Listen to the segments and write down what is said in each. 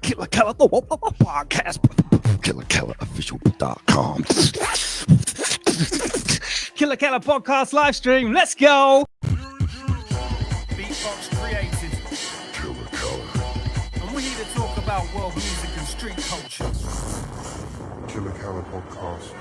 Killa Kela podcast. KillaKelaOfficial.com. Killa Kela podcast live stream. Let's go. Beatbox created. Killa Kela. And we're here to talk about world music and street culture. Killa Kela podcast.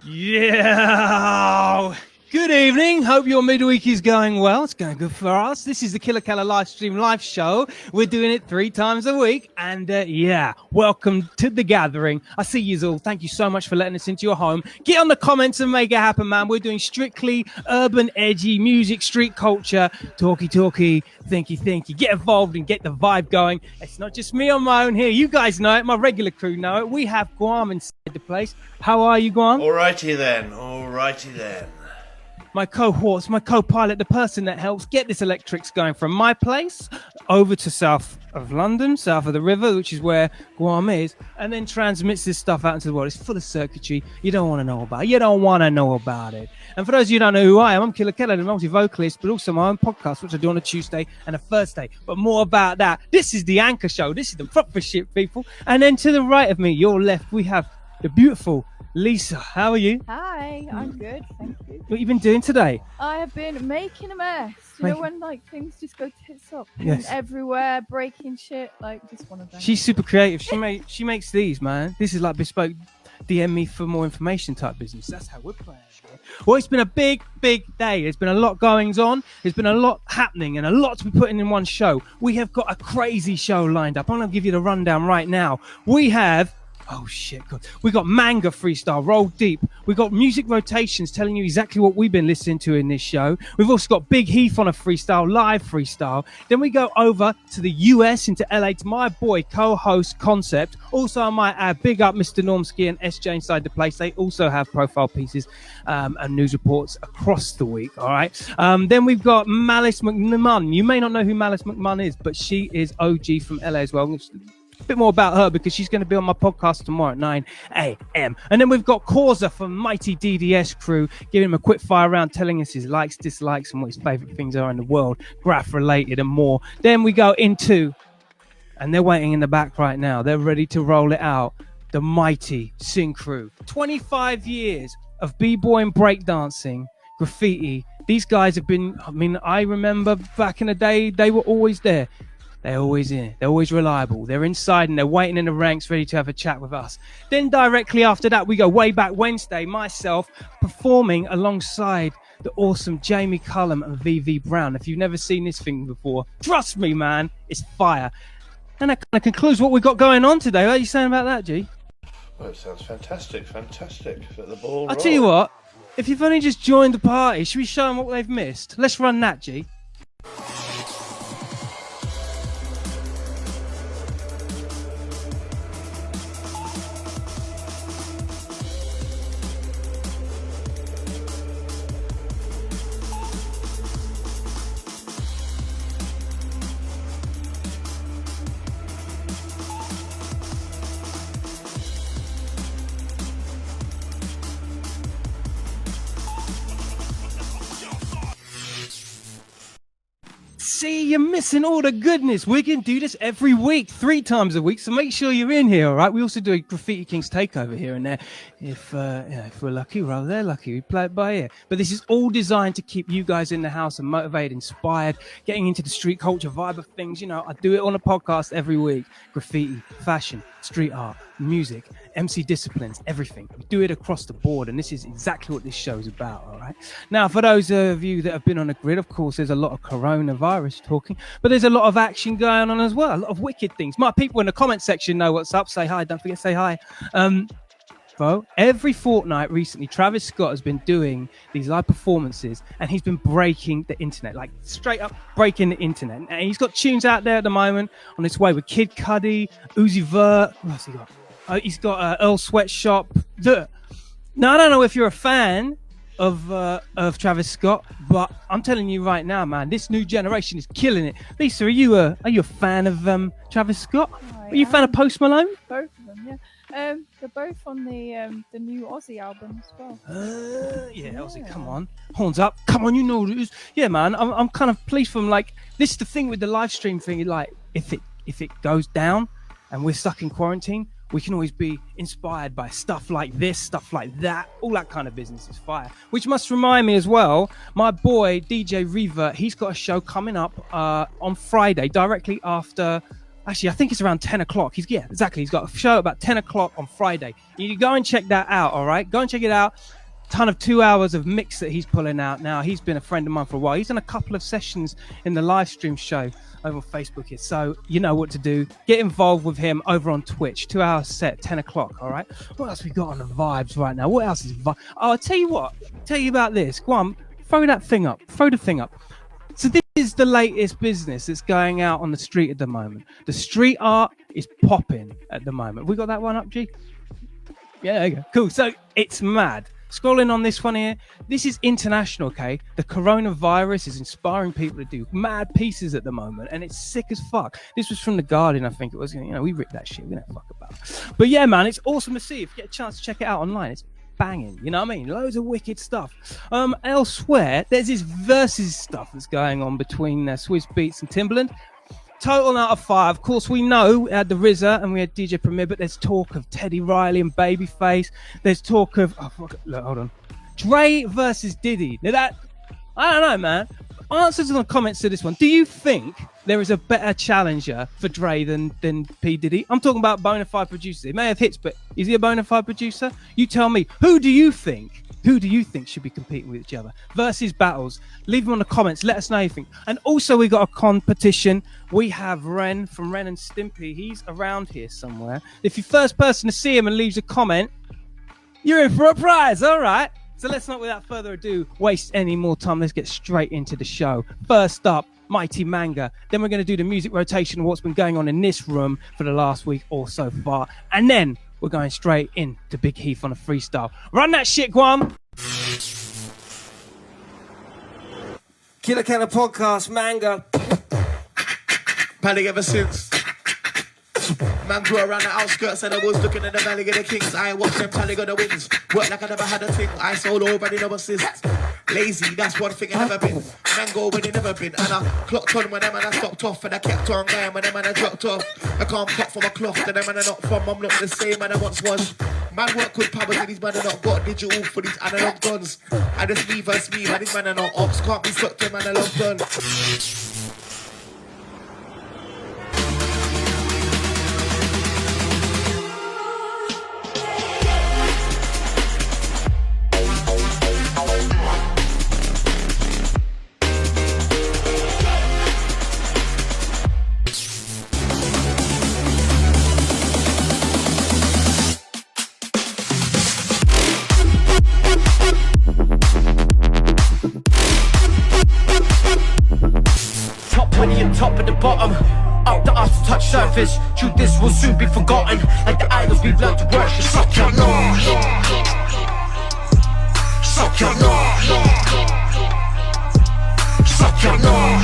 Yeah. Good evening. Hope your midweek is going well. It's going good for us. This is the Killa Kela live stream live show. We're doing it 3 times a week. And yeah, welcome to the gathering. I see you all. Thank you so much for letting us into your home. Get on the comments and make it happen, man. We're doing strictly urban, edgy music, street culture, talky, thinky. Get involved and get the vibe going. It's not just me on my own here. You guys know it. My regular crew know it. We have Guam inside the place. How are you, Guam? Alrighty then. My cohorts, my co-pilot, the person that helps get this electrics going from my place over to south of London, south of the river, which is where Guam is, and then transmits this stuff out into the world. It's full of circuitry you don't want to know about. You don't want to know about it. And for those of you who don't know who I am, I'm Killa Kela, the multi-vocalist, but also my own podcast, which I do on a Tuesday and a Thursday. But more about that. This is the anchor show. This is the proper shit, people. And then to the right of me, your left, we have the beautiful Lisa. How are you? Hi, I'm good, thank you. What have you been doing today? I have been making a mess. You know when like things just go tits up Yes. everywhere, breaking shit, like just one of them. She's super creative. She makes these, man. This is like bespoke DM me for more information type business. That's how we're playing. Well, it's been a big day. There's been a lot goings on. There's been a lot happening and a lot to be putting in one show. We have got a crazy show lined up. I'm going to give you the rundown right now. We have... Oh shit, God. We got Manga freestyle, Roll Deep. We got music rotations telling you exactly what we've been listening to in this show. We've also got Big Heath on a freestyle, live freestyle. Then we go over to the US, into LA, to my boy, co-host Koncept. Also, I might add, big up Mr. Normski and SJ inside the place. They also have profile pieces and news reports across the week, all right? Then we've got Malice McMahon. You may not know who Malice McMahon is, but she is OG from LA as well. A bit more about her because she's going to be on my podcast tomorrow at 9 a.m. And then we've got KORSA from Mighty DDS crew, giving him a quick fire round, telling us his likes, dislikes, and what his favorite things are in the world, graph related and more. Then we go into, and they're waiting in the back right now, they're ready to roll it out, the Mighty Sin Cru. 25 years of b-boy and breakdancing, graffiti. These guys have been, I remember back in the day, they were always there. They're always in. They're always reliable. They're inside and they're waiting in the ranks ready to have a chat with us. Then directly after that, we go way back Wednesday, myself performing alongside the awesome Jamie Cullum and VV Brown. If you've never seen this thing before, trust me, man, it's fire. And that kind of concludes what we've got going on today. What are you saying about that, G? Well, it sounds fantastic. Let the ball I'll tell you what, if you've only just joined the party, should we show them what they've missed? Let's run that, G. See, you're missing all the goodness. We can do this every week, 3 times a week, so make sure you're in here, all right? We also do a Graffiti Kings takeover here and there. If we're lucky, rather they're lucky, we play it by ear. But this is all designed to keep you guys in the house and motivated, inspired, getting into the street culture vibe of things. You know, I do it on a podcast every week. Graffiti, fashion, street art, music, MC disciplines, everything. We do it across the board, and this is exactly what this show is about, all right? Now, for those of you that have been on the grid, of course, there's a lot of coronavirus talking, but there's a lot of action going on as well, a lot of wicked things. My people in the comment section know what's up. Say hi. Don't forget to say hi. Every fortnight recently, Travis Scott has been doing these live performances, and he's been breaking the internet, like straight up breaking the internet. And he's got tunes out there at the moment on its way with Kid Cudi, Uzi Vert. What else he got? He's got Earl Sweatshop. Now, I don't know if you're a fan of Travis Scott, but I'm telling you right now, man, this new generation is killing it. Lisa, are you a fan of Travis Scott? Are you a fan of Post Malone? Both of them, yeah. They're both on the new Aussie album as well. Yeah, Aussie, come on. Horns up. Come on, you know what it is. Yeah, man, I'm kind of pleased for him. Like, this is the thing with the live stream thing. Like, if it if it goes down and we're stuck in quarantine, we can always be inspired by stuff like this, stuff like that. All that kind of business is fire. Which must remind me as well, my boy DJ Revert, he's got a show coming up on Friday, directly after. Actually, I think it's around 10 o'clock. He's got a show about 10 o'clock on Friday. You go and check that out, all right? Go and check it out. Ton of 2 hours of mix that he's pulling out now. He's been a friend of mine for a while. He's done a couple of sessions in the live stream show over on Facebook here. So you know what to do. Get involved with him over on Twitch. 2 hours set, 10 o'clock, all right? What else we got on the vibes right now? What else is Oh, I'll tell you what. Tell you about this. Go on, throw that thing up. Throw the thing up. So this is the latest business that's going out on the street at the moment. The street art is popping at the moment. We got that one up, G? Yeah, there you go. Cool. So it's mad. Scrolling on this one here, this is international, okay? The coronavirus is inspiring people to do mad pieces at the moment, and it's sick as fuck. This was from The Guardian, I think it was. You know, we ripped that shit. We don't fuck about it. But yeah, man, it's awesome to see. If you get a chance to check it out online, it's banging. You know what I mean? Loads of wicked stuff. Elsewhere, there's this versus stuff that's going on between Swizz Beatz and Timbaland. Total out of 5. Of course, we know we had the RZA and we had DJ Premier, but there's talk of Teddy Riley and Babyface. There's talk of hold on, Dre versus Diddy. Now that I don't know, man. Answers in the comments to this one. Do you think there is a better challenger for Dre than P Diddy? I'm talking about bona fide producers. He may have hits, but is he a bona fide producer? You tell me. Who do you think should be competing with each other? Versus battles. Leave them on the comments. Let us know what you think. And also, we got a competition. We have Ren from Ren and Stimpy. He's around here somewhere. If you're first person to see him and leaves a comment, you're in for a prize. All right. So let's not, without further ado, waste any more time. Let's get straight into the show. First up, Mighty Manga. Then we're going to do the music rotation of what's been going on in this room for the last week or so far. And then we're going straight into Big Heath on a freestyle. Run that shit, Guam. Killa Kela podcast, Manga. Panic ever since. Man grew around the outskirts and I was looking at the valley of the kings. I ain't watched them panic on the wings. Work like I never had a thing. I sold already no assist. Lazy, that's one thing I never been. Mango when it never been. And I clocked on when them and I stopped off. And I kept on going when them and I dropped off. I can't pop from a cloth to them and I not from. I'm not the same man I once was. Man work with powers and these man are not got digital for these analog guns. And it's me versus me, man, these man are not ops. Can't be stuck to them analog gun. Top at the bottom, up the us to touch surface. True, this will soon be forgotten. Like the idols we've learned to worship. Suck your law. Suck your law. Suck your law.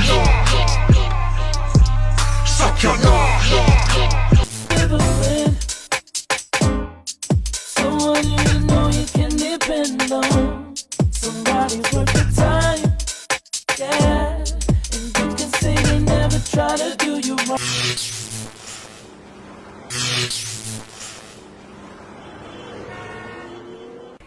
Suck your law. Someone you know you can depend on. Somebody worth the time. Yeah. Try to do you wrong.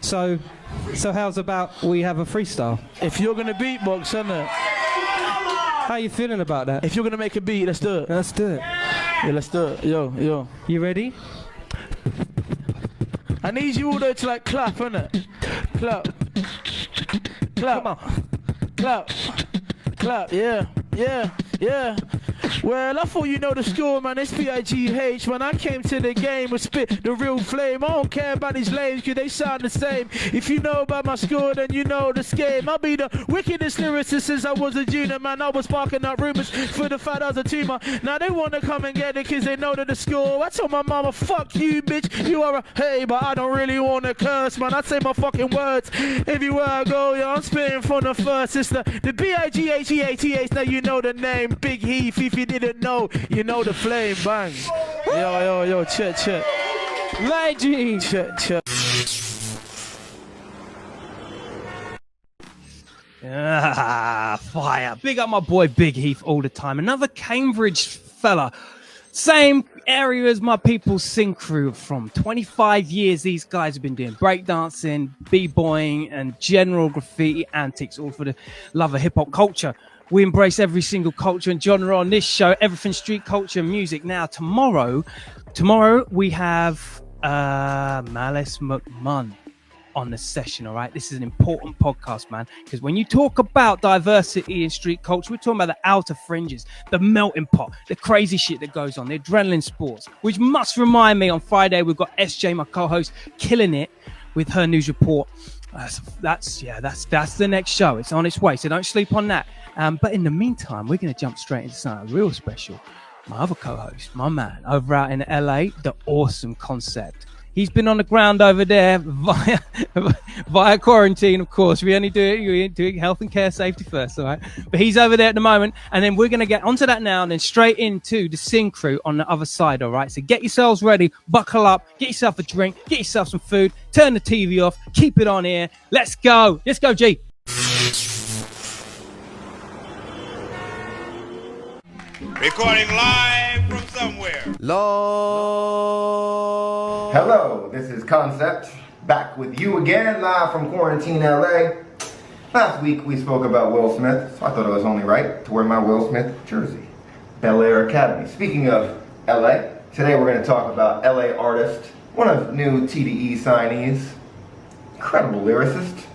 So how's about we have a freestyle? If you're gonna beatbox, innit? How you feeling about that? If you're gonna make a beat, let's do it. Let's do it. Yeah, let's do it. Yo. You ready? I need you all though to like clap, innit? Clap. Clap. Come on. Clap. Yeah. Well, I thought you know the score, man. It's P-I-G-H. When I came to the game with spit the real flame. I don't care about these lames, cause they sound the same. If you know about my score, then you know the game. I'll be the wickedest lyricist since I was a junior, man. I was sparking up rumors for the fact I was a tumor. Now they wanna come and get it cause they know that the score. I told my mama, fuck you, bitch. You are a hey, but I don't really wanna curse, man. I say my fucking words everywhere I go, yeah. I'm spitting from the first. It's the B-I-G-H-E-A-T-H. Now you know the name. Big Heath. If you didn't know, you know the flame. Bang. Yo, check. Legend. Check. Fire. Big up my boy Big Heath all the time. Another Cambridge fella. Same area as my people Sin Cru from. 25 years these guys have been doing breakdancing, b-boying, and general graffiti antics, all for the love of hip-hop culture. We embrace every single culture and genre on this show, everything street culture and music. Now, tomorrow we have Malice McMahon on the session, all right? This is an important podcast, man, because when you talk about diversity in street culture, we're talking about the outer fringes, the melting pot, the crazy shit that goes on, the adrenaline sports, which must remind me, on Friday, we've got SJ, my co-host, killing it with her news report. That's the next show. It's on its way, so don't sleep on that. But in the meantime, we're going to jump straight into something real special. My other co-host, my man, over out in LA, the awesome Koncept. He's been on the ground over there via quarantine, of course. We only do it health and care safety first, all right? But he's over there at the moment, and then we're going to get onto that now and then straight into the Sin Cru on the other side, all right? So get yourselves ready, buckle up, get yourself a drink, get yourself some food, turn the TV off, keep it on here. Let's go, G. Recording live from somewhere. Hello, this is Koncept, back with you again, live from Quarantine LA. Last week we spoke about Will Smith, so I thought it was only right to wear my Will Smith jersey. Bel Air Academy. Speaking of LA, today we're going to talk about LA artist, one of new TDE signees, incredible lyricist,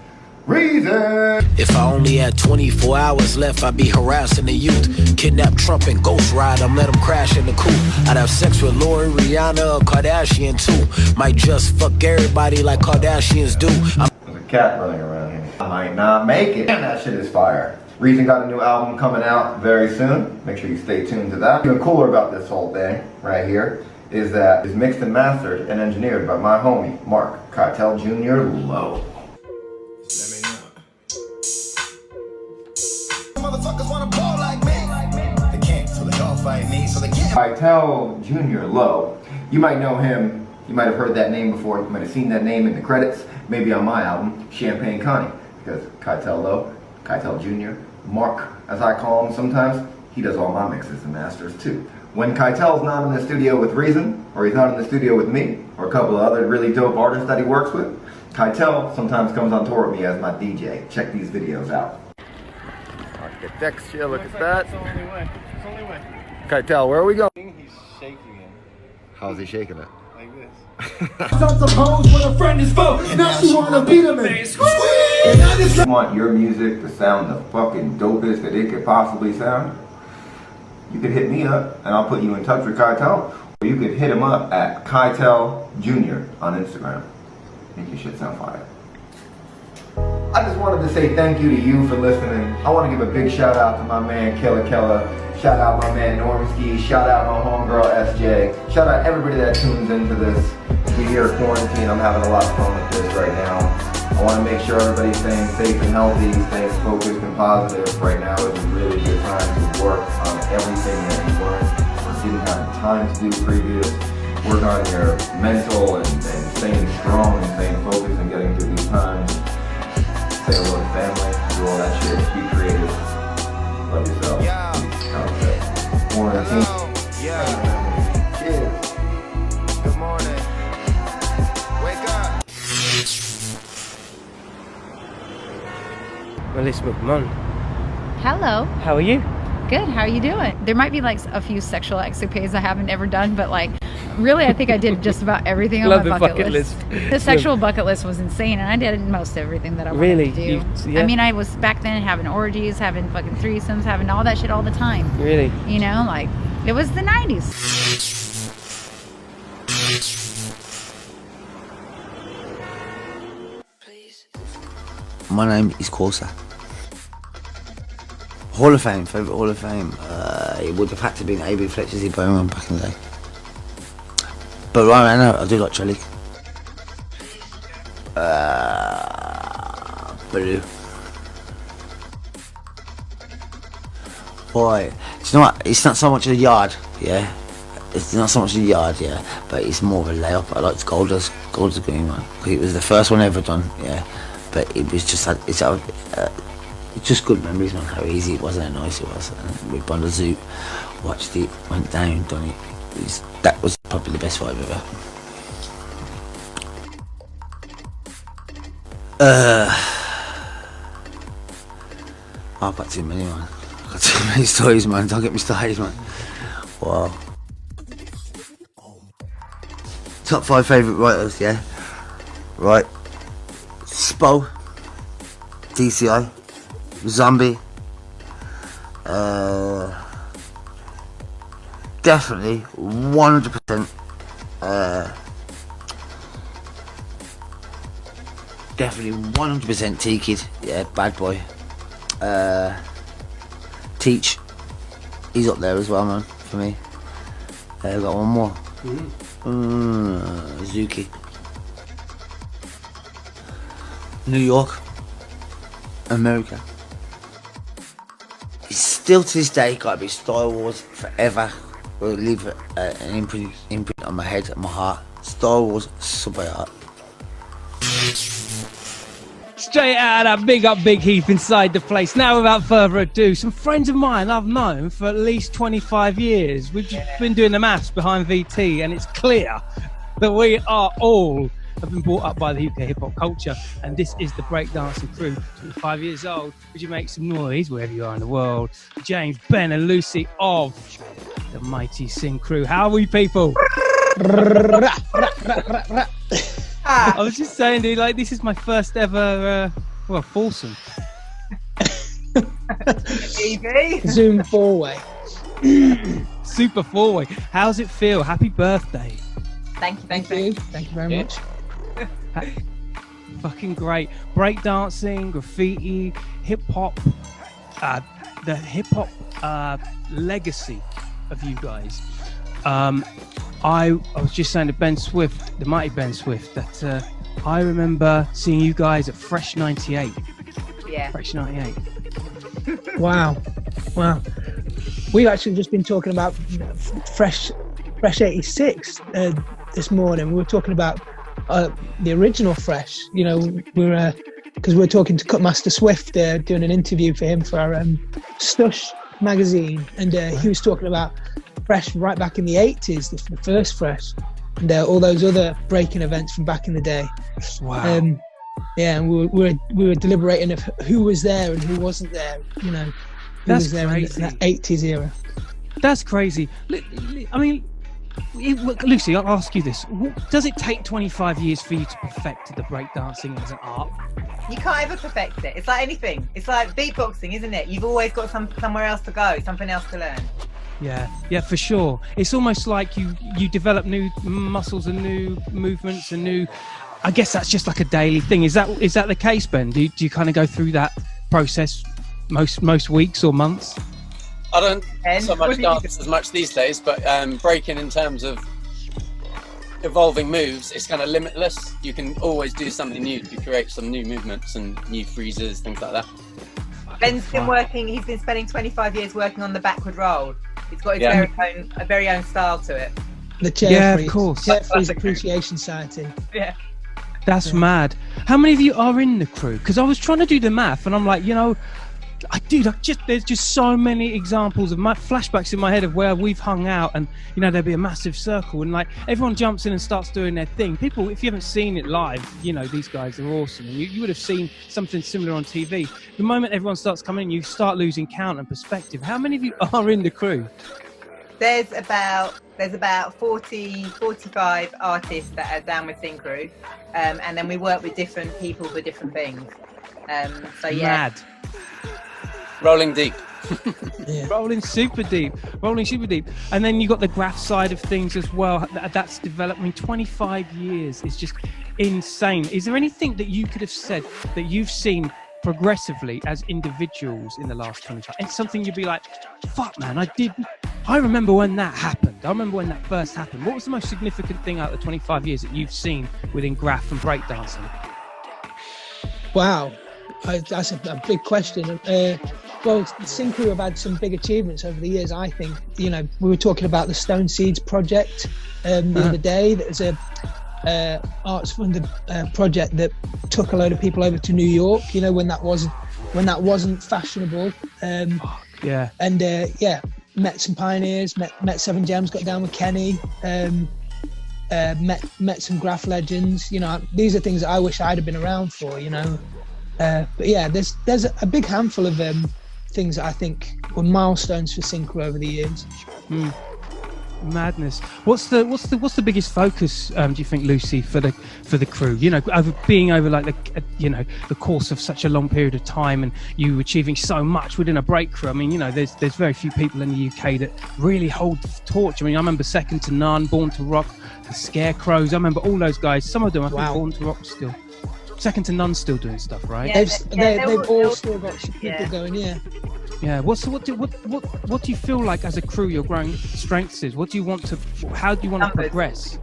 Reason. If I only had 24 hours left, I'd be harassing the youth. Kidnap Trump and ghost ride them, let them crash in the coupe. I'd have sex with Lori, Rihanna, or Kardashian too. Might just fuck everybody like Kardashians do. There's a cat running around here. I might not make it. Damn, that shit is fire. Reason got a new album coming out very soon. Make sure you stay tuned to that. Even cooler about this whole thing right here is that it's mixed and mastered and engineered by my homie, Mark Cartel Jr. Low. Motherfuckers wanna ball like me. They can't, so they all fight me, so they can't. Cartel Jr. Low. You might know him. You might have heard that name before. You might have seen that name in the credits. Maybe on my album, Champagne Connie. Because Cartel Low, Cartel Jr., Mark, as I call him sometimes, he does all my mixes and masters too. When Cartel's not in the studio with Reason, or he's not in the studio with me, or a couple of other really dope artists that he works with, Cartel sometimes comes on tour with me as my DJ. Check these videos out. Architects here, look at that. It's the only way. It's the only way. Cartel, where are we going? He's shaking it How's he shaking it? like this. You want your music to sound the fucking dopest that it could possibly sound? You could hit me up and I'll put you in touch with Cartel. Or you could hit him up at Cartel Jr. on Instagram. Make your shit sound fire. I just wanted to say thank you to you for listening. I want to give a big shout out to my man Killa Kela. Shout out my man Normski. Shout out my homegirl SJ. Shout out everybody that tunes into this. We're here at quarantine. I'm having a lot of fun with this right now. I want to make sure everybody's staying safe and healthy, staying focused and positive. Right now is a really good time to work on everything that you learned or didn't have time to do previous. Work on your mental and staying strong and staying focused and getting through these times. Say hello to family, do all that shit, be creative, love yourself, Concept, quarantine. Cheers. Good morning. Wake up. Malice McMahon. Hello. How are you? Good. How are you doing? There might be like a few sexual escapades I haven't ever done, but like really I think I did just about everything on my bucket list. The sexual bucket list was insane, and I did most everything that I wanted to do. Yeah. I mean, I was back then having orgies, having fucking threesomes, having all that shit all the time. Really? You know, like it was the 90s. My name is KORSA. Hall of Fame, favourite Hall of Fame. It would have had to be an A.B. Fletcher's Bowman back in the day. But right now, I do like Trellick. Blue. Boy, you know what? It's not so much a yard, yeah. It's not so much a yard, yeah. But it's more of a layup. I liked Golders Green one. It was the first one ever done, yeah. But it was just it's just good memories, man. How easy it was and how nice it was. And we've gone to the zoo, watched it, went down, done it. that was probably the best vibe ever. I've got too many, man. I've got too many stories, man. Don't get me started, man. Wow. Top 5 favourite writers, yeah. Right. Spo, DCI, Zombie. Definitely 100%. Definitely 100% T-Kid, yeah, bad boy. Teach, he's up there as well, man, for me. I've got one more. Zuki. New York, America. It's still to this day gotta be Star Wars forever. Will leave an imprint on my head and my heart. Star Wars, super art. Straight out of that, big up Big Heath inside the place. Now, without further ado, some friends of mine I've known for at least 25 years. We've been doing the maths behind VT, and it's clear that we are all have been brought up by the UK hip hop culture, and this is the Breakdancing crew. 25 years old. Would you make some noise wherever you are in the world? James, Ben, and Lucy of the mighty Sin Cru. How are we, people? I was just saying, dude, like, this is my first ever, foursome. Zoom 4-way. Super 4-way. How's it feel? Happy birthday. Thank you very much. Fucking great. Breakdancing, graffiti, hip-hop, the hip-hop legacy of you guys. I was just saying to Ben Swift, the mighty Ben Swift, that I remember seeing you guys at Fresh 98. Yeah. Fresh 98. Wow. We've actually just been talking about Fresh 86 this morning. We were talking about the original Fresh. You know, because we were talking to Cutmaster Swift, doing an interview for him for our Stush magazine, and he was talking about Fresh right back in the 80s, the first Fresh, and all those other breaking events from back in the day. Wow. And we were deliberating of who was there and who wasn't there. You know, who was there in that 80s era. That's crazy. I mean, Lucy, I'll ask you this. Does it take 25 years for you to perfect the breakdancing as an art? You can't ever perfect it. It's like anything. It's like beatboxing, isn't it? You've always got somewhere else to go, something else to learn. Yeah, for sure. It's almost like you develop new muscles and new movements and new. I guess that's just like a daily thing. Is that the case, Ben? Do you kind of go through that process most weeks or months? I don't so much dance as much these days, but breaking in terms of evolving moves, it's kind of limitless. You can always do something new to create some new movements and new freezes, things like that. Ben's been working. He's been spending 25 years working on the backward roll. He's got his very own style to it. The chair freeze. Of course. Chair Freeze Appreciation Society. Yeah. That's mad. How many of you are in the crew? Because I was trying to do the math, and I'm like, there's just so many examples of my flashbacks in my head of where we've hung out, and there'd be a massive circle, and like everyone jumps in and starts doing their thing. People, if you haven't seen it live, these guys are awesome, and you would have seen something similar on TV. The moment everyone starts coming in, you start losing count and perspective. How many of you are in the crew? There's about 45 artists that are down with Sin Cru, and then we work with different people for different things. Mad. Rolling deep. Rolling super deep. And then you got the graph side of things as well. That's developed. I mean, 25 years is just insane. Is there anything that you could have said that you've seen progressively as individuals in the last 25? It's something you'd be like, fuck, man, I remember when that happened. I remember when that first happened. What was the most significant thing out of the 25 years that you've seen within graph and breakdancing? Wow. That's a big question. Well, Sin Cru have had some big achievements over the years, I think. We were talking about the Stone Seeds project the other day. That was a arts funded project that took a load of people over to New York, when that wasn't fashionable. met some pioneers, met Seven Gems, got down with Kenny, met some graph legends. You know, these are things that I wish I'd have been around for. You know, but yeah, there's a big handful of things that I think were milestones for Sin Cru over the years. Madness. What's the biggest focus, do you think, Lucy, for the crew? You know, over like the course of such a long period of time, and you achieving so much within a break crew. I mean, you know, there's very few people in the UK that really hold the torch. I mean, I remember Second to None, Born to Rock, the Scarecrows. I remember all those guys. Some of them, I think, Born to Rock still. Second to None still doing stuff, right? Yeah, they've all still got people going. Yeah. Yeah. What do you feel like as a crew your growing strengths is? How do you want to progress?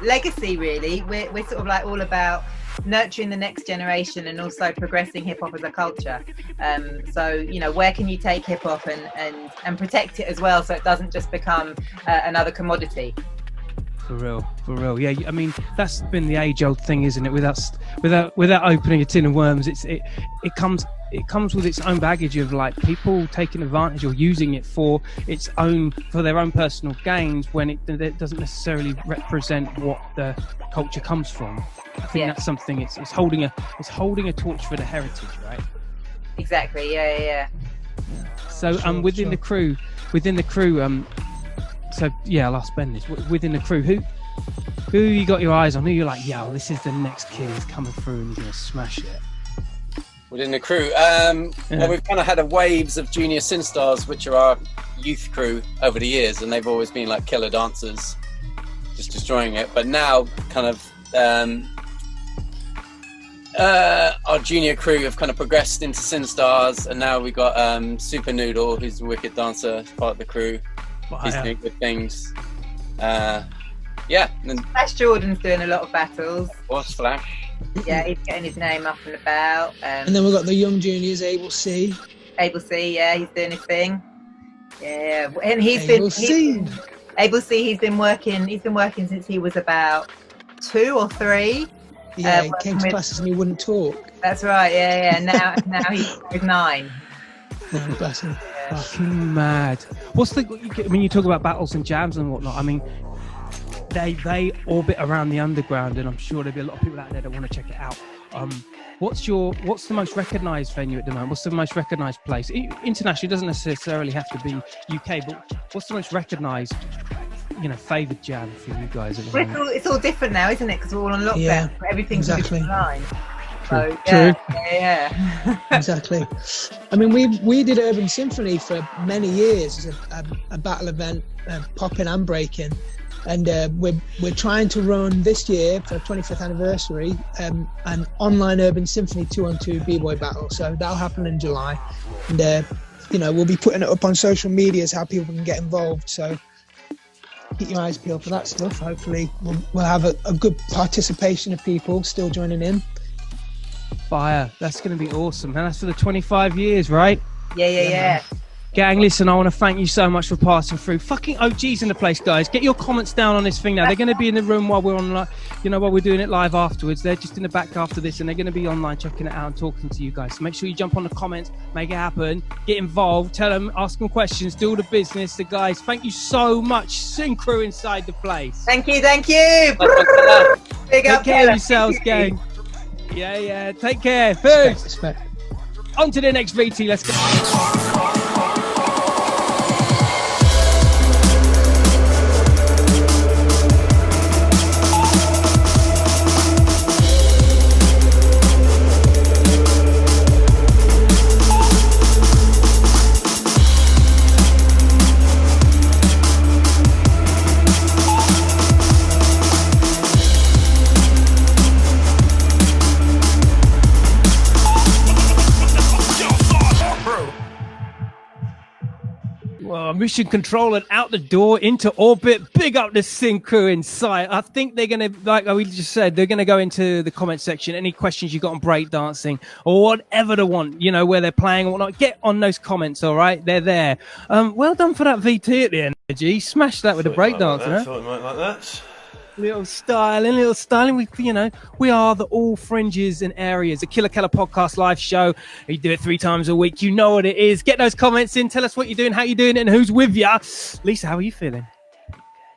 Legacy, really. We're sort of like all about nurturing the next generation and also progressing hip hop as a culture. So, you know, where can you take hip hop and protect it as well, so it doesn't just become another commodity. For real. Yeah, I mean, that's been the age-old thing, isn't it? Without opening a tin of worms, it comes with its own baggage of like people taking advantage or using it for their own personal gains when it doesn't necessarily represent what the culture comes from. I think that's something. It's holding a torch for the heritage, right? Exactly. Yeah. So within the crew. So yeah, I'll ask Ben this. Within the crew, who you got your eyes on? Who you're like, yo, this is the next kid who's coming through and he's gonna smash it? Within the crew, well, we've kind of had waves of junior sin stars, which are our youth crew over the years, and they've always been like killer dancers, just destroying it. But now, kind of, our junior crew have kind of progressed into sin stars, and now we've got Super Noodle, who's a wicked dancer, part of the crew. He's doing good things. Flash Jordan's doing a lot of battles. What's Flash? Yeah, he's getting his name up and about. And then we've got the young juniors, Able C. Yeah, he's doing his thing. Yeah, and he's been working since he was about 2 or 3. Yeah, he came to classes and he wouldn't talk. That's right. Yeah. Now he's 9. Oh, bless him. Fucking mad. When you talk about battles and jams and whatnot, I mean, they orbit around the underground, and I'm sure there'll be a lot of people out there that want to check it out. What's the most recognised venue at the moment? What's the most recognised place? Internationally, it doesn't necessarily have to be UK, but what's the most recognised, favoured jam for you guys at the moment? It's all different now, isn't it? Because we're all on lockdown. Yeah, everything's exactly. online. True. So, yeah. Exactly. I mean, we did Urban Symphony for many years as a battle event, popping and breaking, and we're trying to run this year for 25th anniversary an online Urban Symphony 2-on-2 b-boy battle. So that'll happen in July, and we'll be putting it up on social media as how people can get involved. So keep your eyes peeled for that stuff. Hopefully we'll have a good participation of people still joining in. Fire. That's going to be awesome. And that's for the 25 years, right? Yeah. Gang, listen, I want to thank you so much for passing through. Fucking OGs in the place, guys. Get your comments down on this thing now. They're going to be in the room while we're on, while we're doing it live afterwards. They're just in the back after this, and they're going to be online checking it out and talking to you guys. So make sure you jump on the comments, make it happen, get involved, tell them, ask them questions, do all the business. The guys, thank you so much. Sin Cru inside the place. Thank you. Big up. Take care of yourselves, gang. Yeah. Take care. Peace. On to the next VT. Let's go. Mission control and out the door into orbit. Big up the Sin Cru in sight. I think they're going to, like we just said, they're going to go into the comment section. Any questions you got on breakdancing or whatever they want, where they're playing or whatnot, get on those comments, all right? They're there. Well done for that VT at the end, G. Smashed that with the breakdancer. Thought it might like that. Little styling. We are the all fringes and areas. The Killa Kela podcast live show. You do it 3 times a week. You know what it is. Get those comments in. Tell us what you're doing, how you're doing it, and who's with you. Lisa, how are you feeling?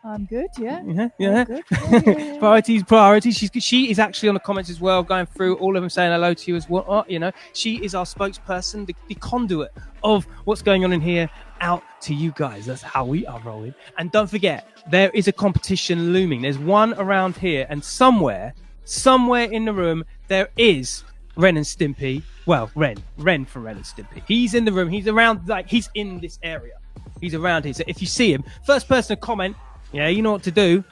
I'm good, yeah. Yeah. Good. Yeah. Priorities. She is actually on the comments as well, going through all of them, saying hello to you as well. She is our spokesperson, the conduit of what's going on in here out to you guys. That's how we are rolling. And don't forget, there is a competition looming. There's one around here, and somewhere in the room, there is Ren and Stimpy. Well, Ren from Ren and Stimpy. He's in the room. He's around, he's in this area. He's around here. So if you see him, first person to comment, you know what to do.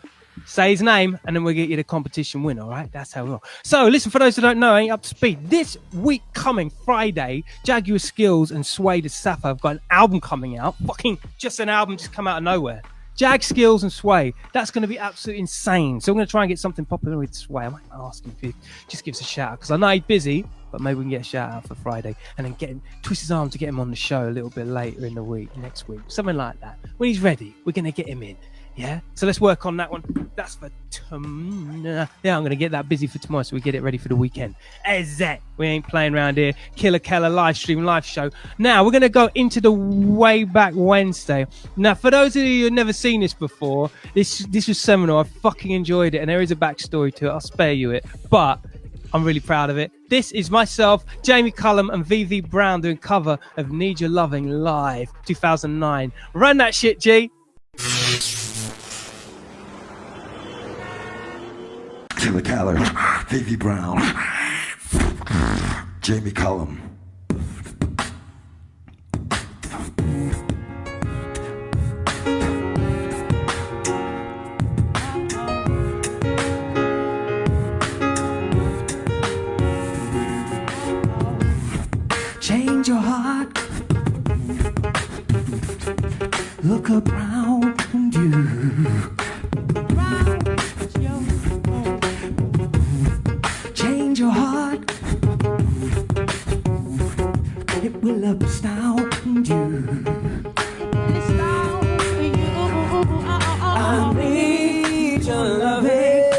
Say his name, and then we'll get you the competition win, all right? That's how we roll. So, listen, for those who don't know, ain't up to speed. This week coming Friday, Jaguar Skills and Sway the Sapphire have got an album coming out. Fucking just an album just come out of nowhere. Jag Skills and Sway. That's going to be absolutely insane. So, we're going to try and get something popular with Sway. I might ask him if he just gives a shout out, because I know he's busy, but maybe we can get a shout out for Friday and then get him, twist his arm to get him on the show a little bit later in the week, next week, something like that. When he's ready, we're going to get him in. Yeah, so let's work on that one. That's for tomorrow. Yeah, I'm going to get that busy for tomorrow so we get it ready for the weekend. We ain't playing around here. Killa Kela live stream, live show. Now, we're going to go into the way back Wednesday. Now, for those of you who've never seen this before, this was seminal. I fucking enjoyed it, and there is a backstory to it. I'll spare you it, but I'm really proud of it. This is myself, Jamie Cullum, and VV Brown doing cover of Need Your Loving live 2009. Run that shit, G. Killa Kela, VV Brown, Jamie Cullum. Change your heart. Look around you. Change your heart. It will astound you. I need your loving.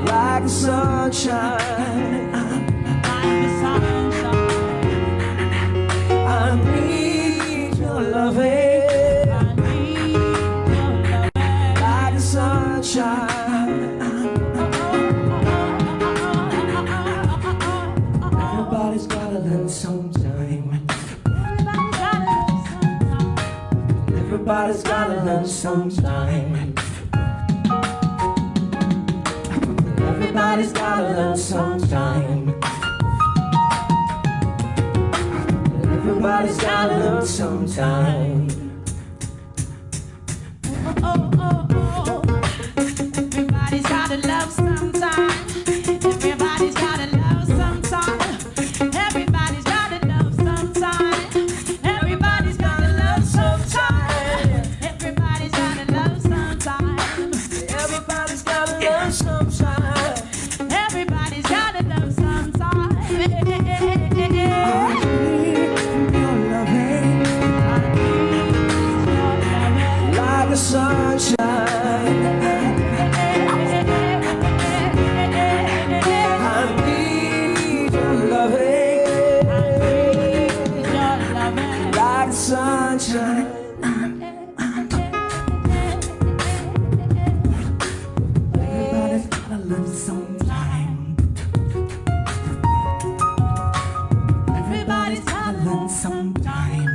Like the sunshine. I need your loving. Like the sunshine. Everybody's gotta learn sometime. Everybody's gotta learn sometime. Everybody's gotta learn sometime. Everybody's gotta learn sometime. Everybody's gotta love sometime. Everybody's gotta love sometime. Everybody's gotta love sometime. Everybody's gotta love sometime. Everybody's gotta love sometime. Everybody's gotta love sometime. Everybody's gotta love sometime. Like the sunshine. I need your loving. Like the sunshine. Everybody's gotta love sometime. Everybody's gotta learn sometime.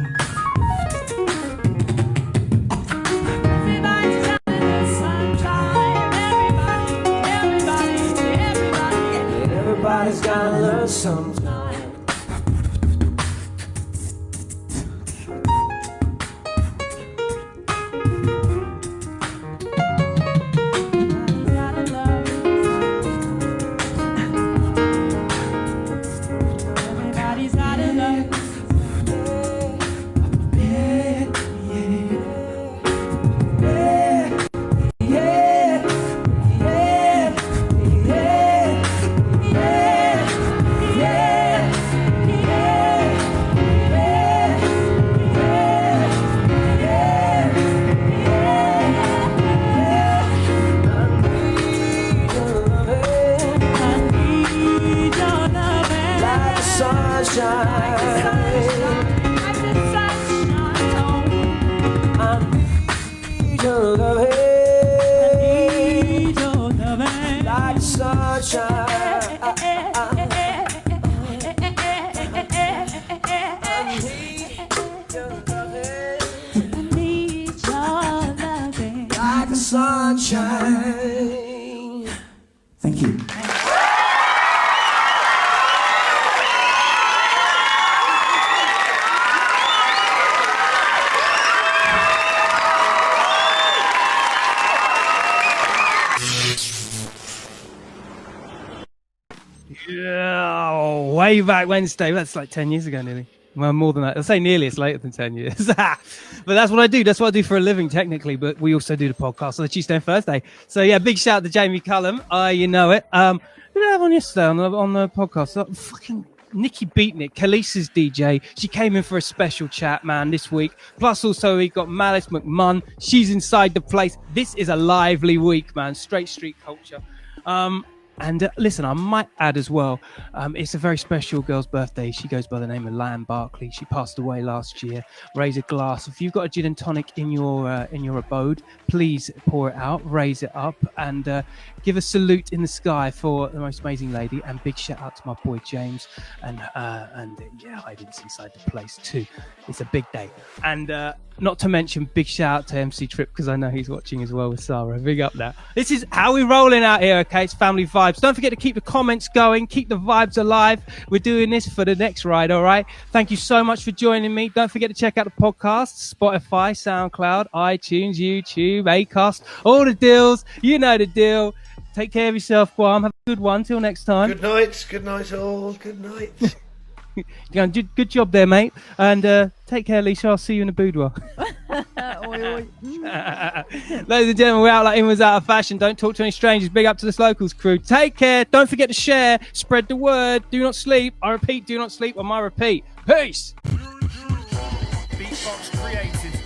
Everybody's gotta learn sometime. Everybody's gotta learn. Yeah. need your loving. Like sunshine. I need your loving. Like the sunshine. Thank you. Yeah, way back Wednesday. That's like 10 years ago, nearly. Well, more than that. I'll say nearly. It's later than 10 years. But that's what I do. That's what I do for a living, technically. But we also do the podcast on the Tuesday and Thursday. So, yeah, big shout out to Jamie Cullum. You know it. Who did I have on yesterday on the podcast? Fucking Nikki Beatnik, Khaleesi's DJ. She came in for a special chat, man, this week. Plus, also, we got Malice McMunn. She's inside the place. This is a lively week, man. Straight street culture. And listen, I might add as well, it's a very special girl's birthday. She goes by the name of Lan Barkley. She passed away last year. Raise a glass. If you've got a gin and tonic in your abode, please pour it out, raise it up, and give a salute in the sky for the most amazing lady. And big shout out to my boy James and yeah, Ivan's inside the place too. It's a big day. And not to mention big shout out to MC Trip, because I know he's watching as well with Sarah. Big up now. This is how we're rolling out here, okay? It's family vibes. Don't forget to keep the comments going, keep the vibes alive. We're doing this for the next ride, all right? Thank you so much for joining me. Don't forget to check out the podcast, Spotify, SoundCloud, iTunes, YouTube, Acast, all the deals. You know the deal. Take care of yourself, Guam. Have a good one. Till next time. Good night. Good night, all. Good night. Good job there, mate. And take care, Alicia. I'll see you in the boudoir. Ladies and gentlemen, we're out like inwards out of fashion. Don't talk to any strangers. Big up to this locals crew. Take care. Don't forget to share. Spread the word. Do not sleep. I repeat, do not sleep on my repeat. Peace. Beatbox created.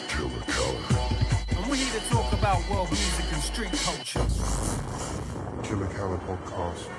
Killa Kela. And we're here to talk about world music and street culture. Killa Kela podcast.